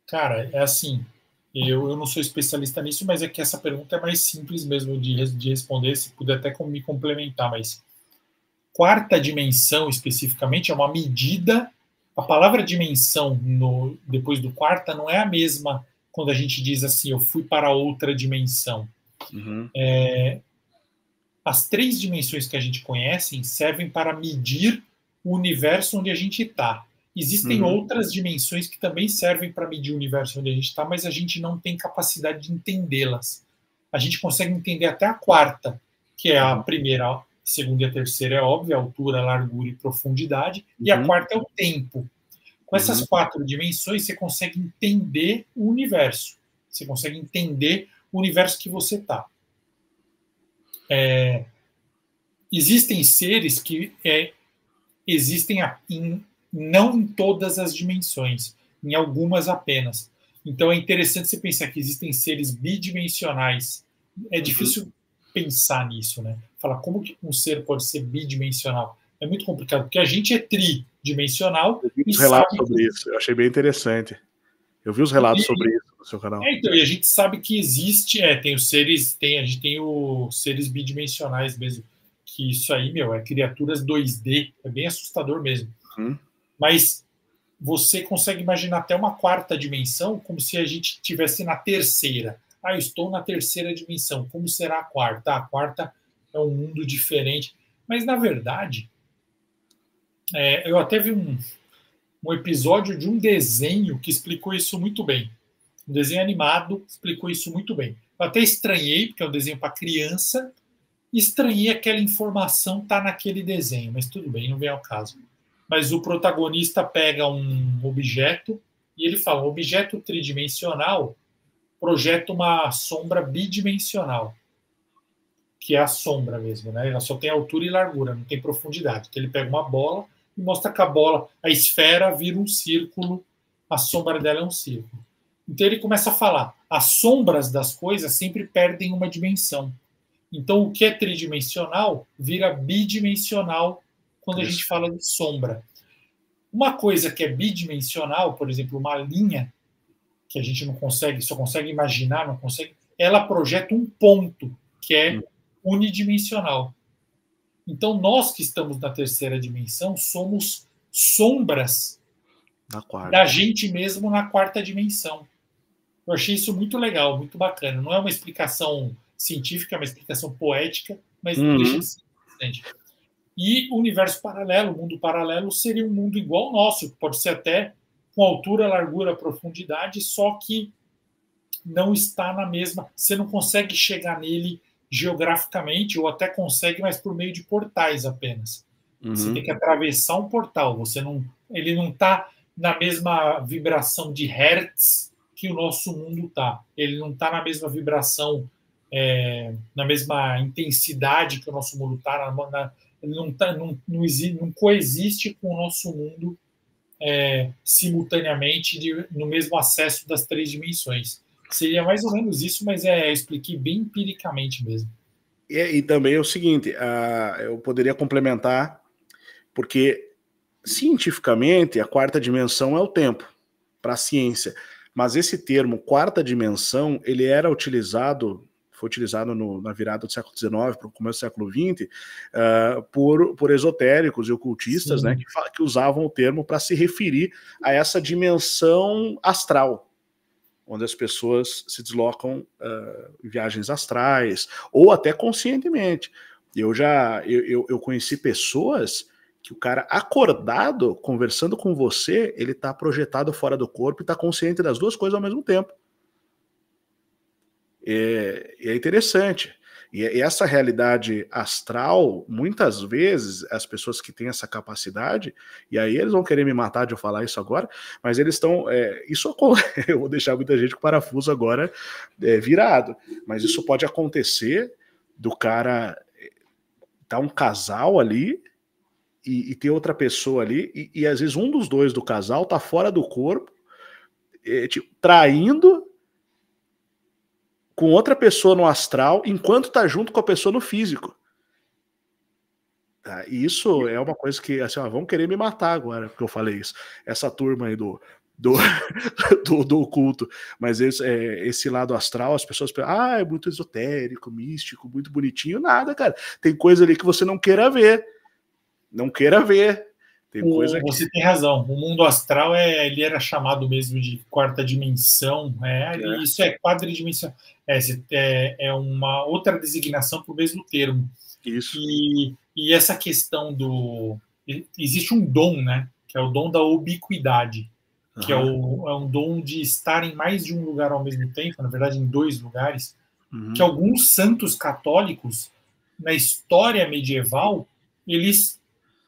Cara, é assim, eu não sou especialista nisso, mas é que essa pergunta é mais simples mesmo de responder, se puder até me complementar, mas quarta dimensão especificamente é uma medida. A palavra dimensão depois do quarta não é a mesma quando a gente diz assim, eu fui para outra dimensão. Uhum. As três dimensões que a gente conhece servem para medir o universo onde a gente está. Existem outras dimensões que também servem para medir o universo onde a gente está, mas a gente não tem capacidade de entendê-las. A gente consegue entender até a quarta, que é a primeira, a segunda e a terceira é óbvio, altura, largura e profundidade, e a quarta é o tempo. Com essas quatro dimensões, você consegue entender o universo. Você consegue entender o universo que você está. Existem seres que existem não em todas as dimensões, em algumas apenas. Então é interessante você pensar que existem seres bidimensionais. É difícil pensar nisso, né? Falar como que um ser pode ser bidimensional. É muito complicado, porque a gente é tridimensional. Eu vi os relatos sobre isso, eu achei bem interessante. Eu vi os relatos sobre isso no seu canal. Então, e a gente sabe que existe, tem os seres, a gente tem os seres bidimensionais mesmo, que isso aí, é criaturas 2D, é bem assustador mesmo. Mas você consegue imaginar até uma quarta dimensão, como se a gente estivesse na terceira. Eu estou na terceira dimensão, como será a quarta? A quarta é um mundo diferente. Mas, na verdade, eu até vi um episódio de um desenho que explicou isso muito bem. Um desenho animado explicou isso muito bem. Eu até estranhei, porque é um desenho para criança, estranhei aquela informação tá naquele desenho, mas tudo bem, não vem ao caso. Mas o protagonista pega um objeto e ele fala: um objeto tridimensional projeta uma sombra bidimensional, que é a sombra mesmo, né? Ela só tem altura e largura, não tem profundidade. Então ele pega uma bola e mostra que a bola, a esfera vira um círculo, a sombra dela é um círculo. Então ele começa a falar: as sombras das coisas sempre perdem uma dimensão. Então o que é tridimensional vira bidimensional quando a gente fala de sombra. Uma coisa que é bidimensional, por exemplo, uma linha que a gente não consegue, só consegue imaginar, não consegue, ela projeta um ponto que é unidimensional. Então nós que estamos na terceira dimensão somos sombras da gente mesmo na quarta dimensão. Eu achei isso muito legal, muito bacana. Não é uma explicação científica, é uma explicação poética, mas não deixa de ser interessante. E o universo paralelo, o mundo paralelo, seria um mundo igual ao nosso, pode ser até com altura, largura, profundidade, só que não está na mesma. Você não consegue chegar nele geograficamente, ou até consegue, mas por meio de portais apenas. Você tem que atravessar um portal. Ele não está na mesma vibração de hertz que o nosso mundo está. Ele não está na mesma vibração, na mesma intensidade que o nosso mundo está. Ele não coexiste com o nosso mundo simultaneamente no mesmo acesso das três dimensões. Seria mais ou menos isso, mas eu expliquei bem empiricamente mesmo. E também é o seguinte, eu poderia complementar, porque cientificamente a quarta dimensão é o tempo para a ciência, mas esse termo quarta dimensão ele foi utilizado na virada do século XIX para o começo do século XX por esotéricos e ocultistas, né, que usavam o termo para se referir a essa dimensão astral, onde as pessoas se deslocam em viagens astrais, ou até conscientemente. Eu conheci pessoas que o cara acordado, conversando com você, ele está projetado fora do corpo e está consciente das duas coisas ao mesmo tempo. É interessante. E essa realidade astral, muitas vezes, as pessoas que têm essa capacidade, e aí eles vão querer me matar de eu falar isso agora, mas eles estão... eu vou deixar muita gente com o parafuso agora virado, mas isso pode acontecer do cara... Tá um casal ali e ter outra pessoa ali, e às vezes um dos dois do casal tá fora do corpo, tipo, traindo com outra pessoa no astral, enquanto tá junto com a pessoa no físico. Tá? E isso é uma coisa que, assim, vão querer me matar agora, porque eu falei isso. Essa turma aí do oculto. Mas esse lado astral, as pessoas pensam, é muito esotérico, místico, muito bonitinho. Nada, cara. Tem coisa ali que você não queira ver. Não queira ver. Você tem razão. O mundo astral ele era chamado mesmo de quarta dimensão. Isso é quadridimensão. É uma outra designação para o mesmo termo. Isso. E essa questão existe um dom, né? Que é o dom da ubiquidade, que é um dom de estar em mais de um lugar ao mesmo tempo, na verdade, em 2 lugares, que alguns santos católicos, na história medieval, eles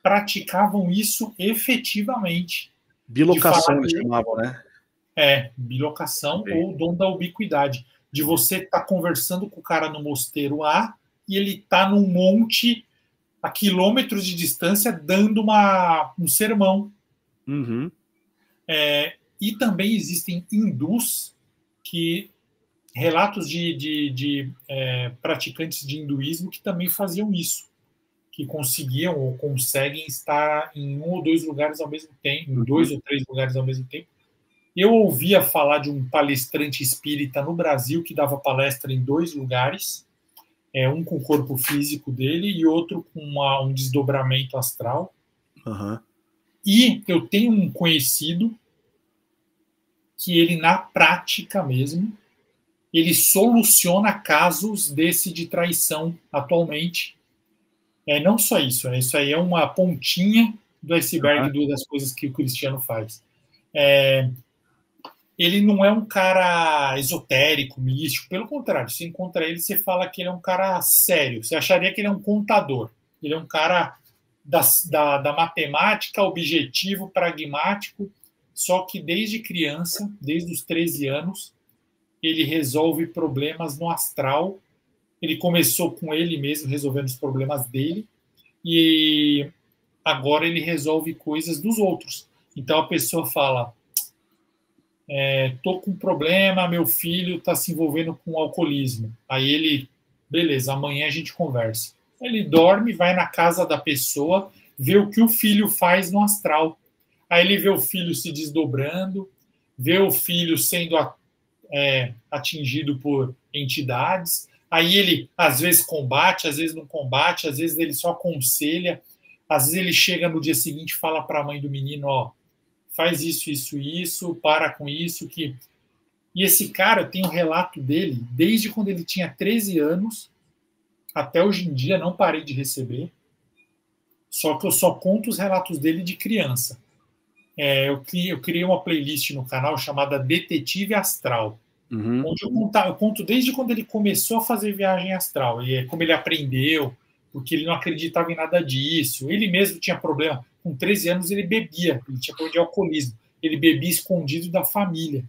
praticavam isso efetivamente. Bilocação, eles chamavam, né? Bilocação ou dom da ubiquidade. De você estar conversando com o cara no mosteiro A e ele está num monte a quilômetros de distância dando um sermão. E também existem hindus relatos de praticantes de hinduísmo que também faziam isso, que conseguiam ou conseguem estar em 1 ou 2 lugares ao mesmo tempo, em 2 ou 3 lugares ao mesmo tempo. Eu ouvia falar de um palestrante espírita no Brasil que dava palestra em 2 lugares, um com o corpo físico dele e outro com um desdobramento astral. E eu tenho um conhecido que ele, na prática mesmo, ele soluciona casos desse de traição atualmente. Não só isso, isso aí é uma pontinha do iceberg das coisas que o Cristiano faz. Ele não é um cara esotérico, místico, pelo contrário, você encontra ele, você fala que ele é um cara sério, você acharia que ele é um contador, ele é um cara da matemática, objetivo, pragmático, só que desde criança, desde os 13 anos, ele resolve problemas no astral. Ele começou com ele mesmo, resolvendo os problemas dele, e agora ele resolve coisas dos outros. Então a pessoa fala, tô com um problema, meu filho está se envolvendo com alcoolismo. Aí ele, beleza, amanhã a gente conversa. Ele dorme, vai na casa da pessoa, vê o que o filho faz no astral. Aí ele vê o filho se desdobrando, vê o filho sendo atingido por entidades. Aí ele, às vezes, combate, às vezes não combate, às vezes ele só aconselha, às vezes ele chega no dia seguinte e fala para a mãe do menino, faz isso, isso, isso, para com isso. E esse cara, tem um relato dele, desde quando ele tinha 13 anos, até hoje em dia, não parei de receber, só que eu só conto os relatos dele de criança. Eu criei uma playlist no canal chamada Detetive Astral, onde eu conto desde quando ele começou a fazer viagem astral, e como ele aprendeu, porque ele não acreditava em nada disso. Ele mesmo tinha problema. Com 13 anos ele bebia, ele tinha problema de alcoolismo. Ele bebia escondido da família.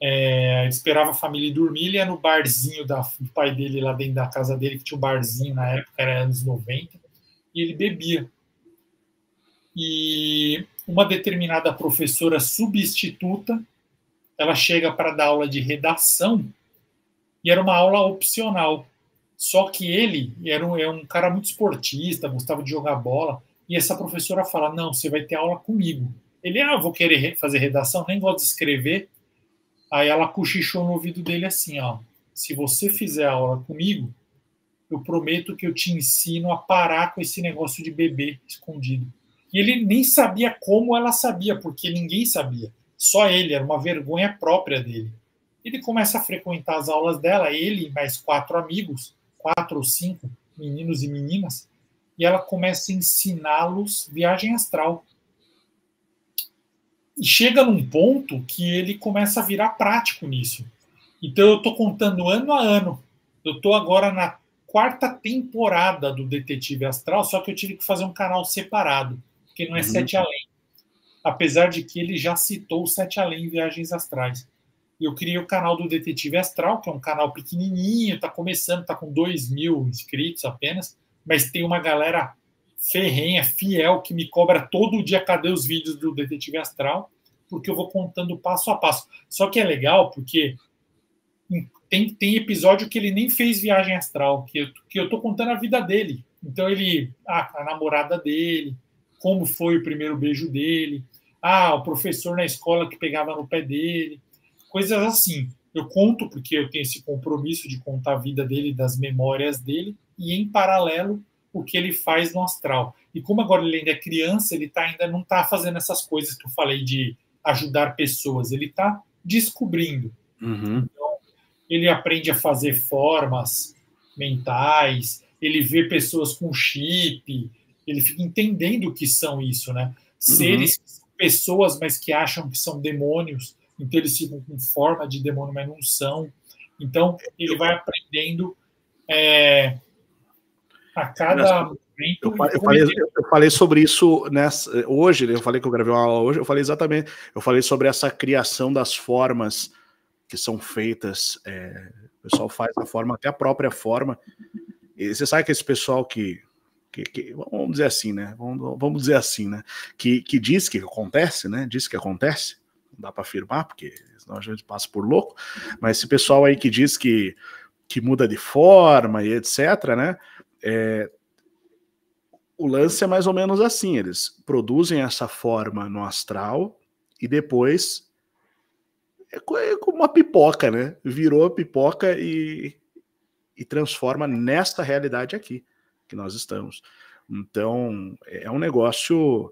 Ele esperava a família dormir, ele ia no barzinho do pai dele, lá dentro da casa dele, que tinha um barzinho na época, era anos 90, e ele bebia. E uma determinada professora substituta, ela chega para dar aula de redação, e era uma aula opcional. Só que ele era um cara muito esportista, gostava de jogar bola, e essa professora fala, não, você vai ter aula comigo. Ele, eu vou querer fazer redação, nem gosto de escrever. Aí ela cochichou no ouvido dele assim, se você fizer aula comigo, eu prometo que eu te ensino a parar com esse negócio de beber escondido. E ele nem sabia como ela sabia, porque ninguém sabia. Só ele, era uma vergonha própria dele. Ele começa a frequentar as aulas dela, ele e mais 4 amigos, 4 ou 5 meninos e meninas, e ela começa a ensiná-los viagem astral. E chega num ponto que ele começa a virar prático nisso. Então eu estou contando ano a ano. Eu estou agora na 4ª temporada do Detetive Astral, só que eu tive que fazer um canal separado, porque não é 7 Além. Apesar de que ele já citou o 7 Além em Viagens Astrais. E eu criei o canal do Detetive Astral, que é um canal pequenininho, está começando, está com 2.000 inscritos apenas, mas tem uma galera ferrenha, fiel, que me cobra todo dia cadê os vídeos do Detetive Astral, porque eu vou contando passo a passo. Só que é legal porque tem episódio que ele nem fez viagem astral, que eu tô contando a vida dele. Então a namorada dele, como foi o primeiro beijo dele, o professor na escola que pegava no pé dele, coisas assim. Eu conto porque eu tenho esse compromisso de contar a vida dele, das memórias dele, e em paralelo o que ele faz no astral. E como agora ele ainda é criança, ele ainda não está fazendo essas coisas que eu falei de ajudar pessoas, ele está descobrindo. Uhum. Então, ele aprende a fazer formas mentais, ele vê pessoas com chip, ele fica entendendo o que são isso, né? Seres, pessoas, mas que acham que são demônios, então eles ficam com forma de demônio, mas não são. Então, ele vai aprendendo a cada momento. Eu falei sobre isso hoje, eu falei que eu gravei uma aula hoje, eu falei sobre essa criação das formas que são feitas, o pessoal faz a forma, até a própria forma, e você sabe que esse pessoal que vamos dizer assim, né, vamos dizer assim, né, que diz que acontece, né, diz que acontece, não dá para afirmar, porque senão a gente passa por louco, mas esse pessoal aí que diz que muda de forma e etc, né, o lance é mais ou menos assim, eles produzem essa forma no astral e depois é como uma pipoca, né? Virou a pipoca e transforma nesta realidade aqui que nós estamos. Então, é um negócio...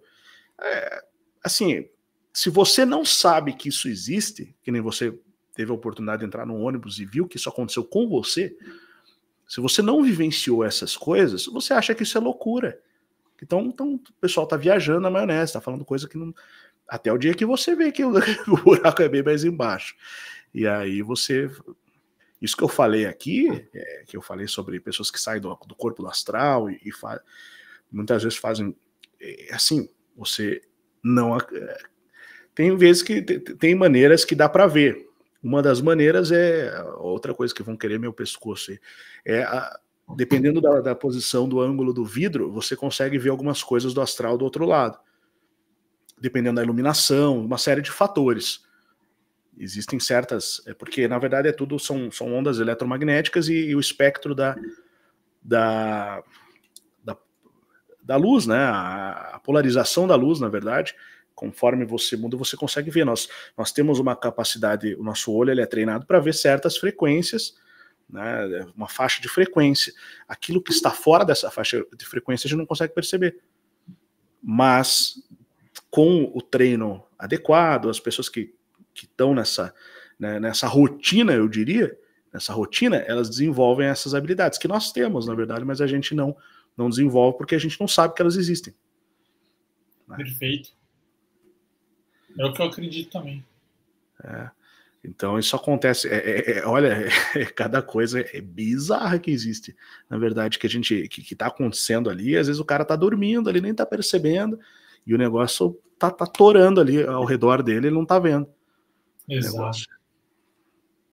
assim, se você não sabe que isso existe, que nem você teve a oportunidade de entrar no ônibus e viu que isso aconteceu com você, se você não vivenciou essas coisas, você acha que isso é loucura. Então o pessoal tá viajando na maionese, tá falando coisa que não... Até o dia que você vê que o buraco é bem mais embaixo. E aí você... Isso que eu falei aqui, que eu falei sobre pessoas que saem do corpo do astral e muitas vezes fazem... assim, você não... tem vezes que tem maneiras que dá para ver. Uma das maneiras outra coisa que vão querer meu pescoço. Dependendo da posição do ângulo do vidro, você consegue ver algumas coisas do astral do outro lado. Dependendo da iluminação, uma série de fatores. Existem certas... porque, na verdade, são ondas eletromagnéticas e o espectro da luz, né? A polarização da luz, na verdade, conforme você muda, você consegue ver. Nós temos uma capacidade, o nosso olho ele é treinado para ver certas frequências, né, uma faixa de frequência. Aquilo que está fora dessa faixa de frequência a gente não consegue perceber. Mas com o treino adequado, as pessoas que estão nessa rotina, eu diria, nessa rotina, elas desenvolvem essas habilidades que nós temos, na verdade, mas a gente não desenvolve porque a gente não sabe que elas existem. Perfeito. É o que eu acredito também. Então isso acontece, olha, cada coisa bizarra que existe, na verdade, que tá acontecendo ali. Às vezes o cara tá dormindo ali, nem tá percebendo, e o negócio tá torando ali ao redor dele, ele não tá vendo. Exato.